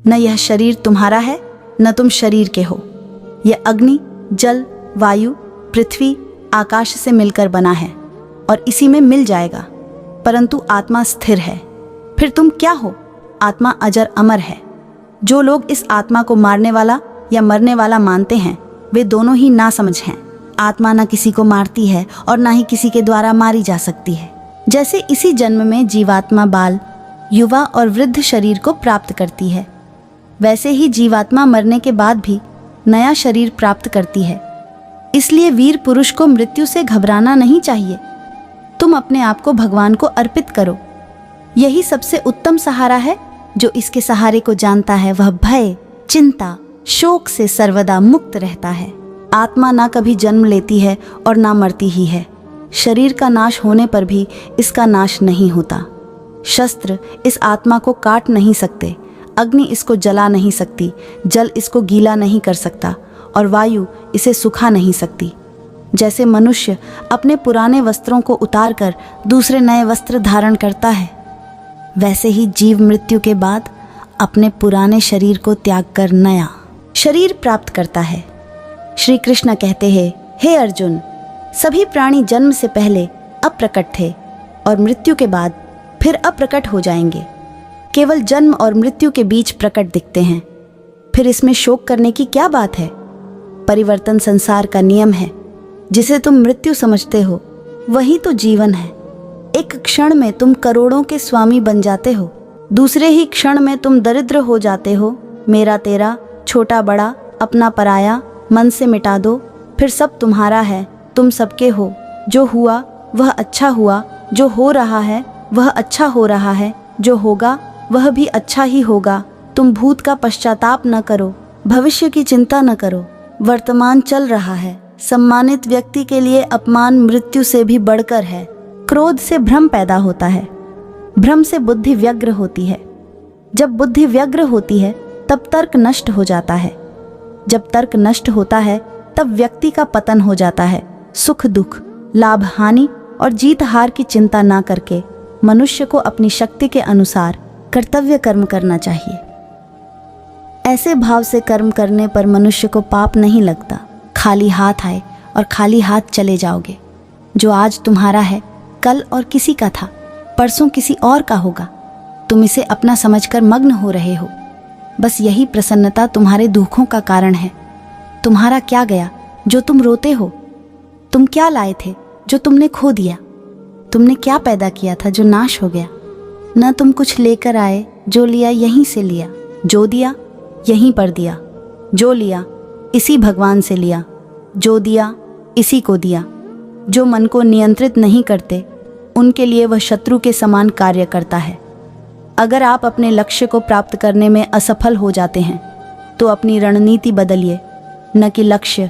न यह शरीर तुम्हारा है न तुम शरीर के हो। यह अग्नि, जल, वायु, पृथ्वी, आकाश से मिलकर बना है और इसी में मिल जाएगा, परंतु आत्मा स्थिर है। फिर तुम क्या हो? आत्मा अजर अमर है। जो लोग इस आत्मा को मारने वाला या मरने वाला मानते हैं वे दोनों ही नासमझ हैं। आत्मा न किसी को मारती है और न ही किसी के द्वारा मारी जा सकती है। जैसे इसी जन्म में जीवात्मा बाल, युवा और वृद्ध शरीर को प्राप्त करती है, वैसे ही जीवात्मा मरने के बाद भी नया शरीर प्राप्त करती है। इसलिए वीर पुरुष को मृत्यु से घबराना नहीं चाहिए। तुम अपने आप को भगवान को अर्पित करो। यही सबसे उत्तम सहारा है। जो इसके सहारे को जानता है वह भय, चिंता, शोक से सर्वदा मुक्त रहता है। आत्मा ना कभी जन्म लेती है और ना मरती ही है। शरीर का नाश होने पर भी इसका नाश नहीं होता। शस्त्र इस आत्मा को काट नहीं सकते, अग्नि इसको जला नहीं सकती, जल इसको गीला नहीं कर सकता और वायु इसे सुखा नहीं सकती। जैसे मनुष्य अपने पुराने वस्त्रों को उतारकर दूसरे नए वस्त्र धारण करता है, वैसे ही जीव मृत्यु के बाद अपने पुराने शरीर को त्याग कर नया शरीर प्राप्त करता है। श्री कृष्ण कहते हैं, हे अर्जुन, सभी प्राणी जन्म से पहले अप्रकट थे और मृत्यु के बाद फिर अप्रकट हो जाएंगे। केवल जन्म और मृत्यु के बीच प्रकट दिखते हैं। फिर इसमें शोक करने की क्या बात है? परिवर्तन संसार का नियम है। जिसे तुम मृत्यु समझते हो वही तो जीवन है। एक क्षण में तुम करोड़ों के स्वामी बन जाते हो, दूसरे ही क्षण में तुम दरिद्र हो जाते हो। मेरा तेरा, छोटा बड़ा, अपना पराया मन से मिटा दो, फिर सब तुम्हारा है, तुम सबके हो। जो हुआ वह अच्छा हुआ, जो हो रहा है वह अच्छा हो रहा है, जो होगा वह भी अच्छा ही होगा। तुम भूत का पश्चाताप न करो, भविष्य की चिंता न करो। वर्तमान चल रहा है। सम्मानित व्यक्ति के लिए अपमान मृत्यु से भी बढ़कर है। क्रोध से भ्रम पैदा होता है, भ्रम से बुद्धि व्यग्र होती है। जब बुद्धि व्यग्र होती है तब तर्क नष्ट हो जाता है। जब तर्क नष्ट होता है तब व्यक्ति का पतन हो जाता है। सुख दुख, लाभ हानि और जीत हार की चिंता ना करके मनुष्य को अपनी शक्ति के अनुसार कर्तव्य कर्म करना चाहिए। ऐसे भाव से कर्म करने पर मनुष्य को पाप नहीं लगता। खाली हाथ आए और खाली हाथ चले जाओगे। जो आज तुम्हारा है कल और किसी का था, परसों किसी और का होगा। तुम इसे अपना समझकर मग्न हो रहे हो। बस यही प्रसन्नता तुम्हारे दुखों का कारण है। तुम्हारा क्या गया जो तुम रोते हो? तुम क्या लाए थे जो तुमने खो दिया? तुमने क्या पैदा किया था जो नाश हो गया? न तुम कुछ लेकर आए, जो लिया यहीं से लिया, जो दिया यहीं पर दिया, जो लिया इसी भगवान से लिया, जो दिया इसी को दिया। जो मन को नियंत्रित नहीं करते उनके लिए वह शत्रु के समान कार्य करता है। अगर आप अपने लक्ष्य को प्राप्त करने में असफल हो जाते हैं तो अपनी रणनीति बदलिए, न कि लक्ष्य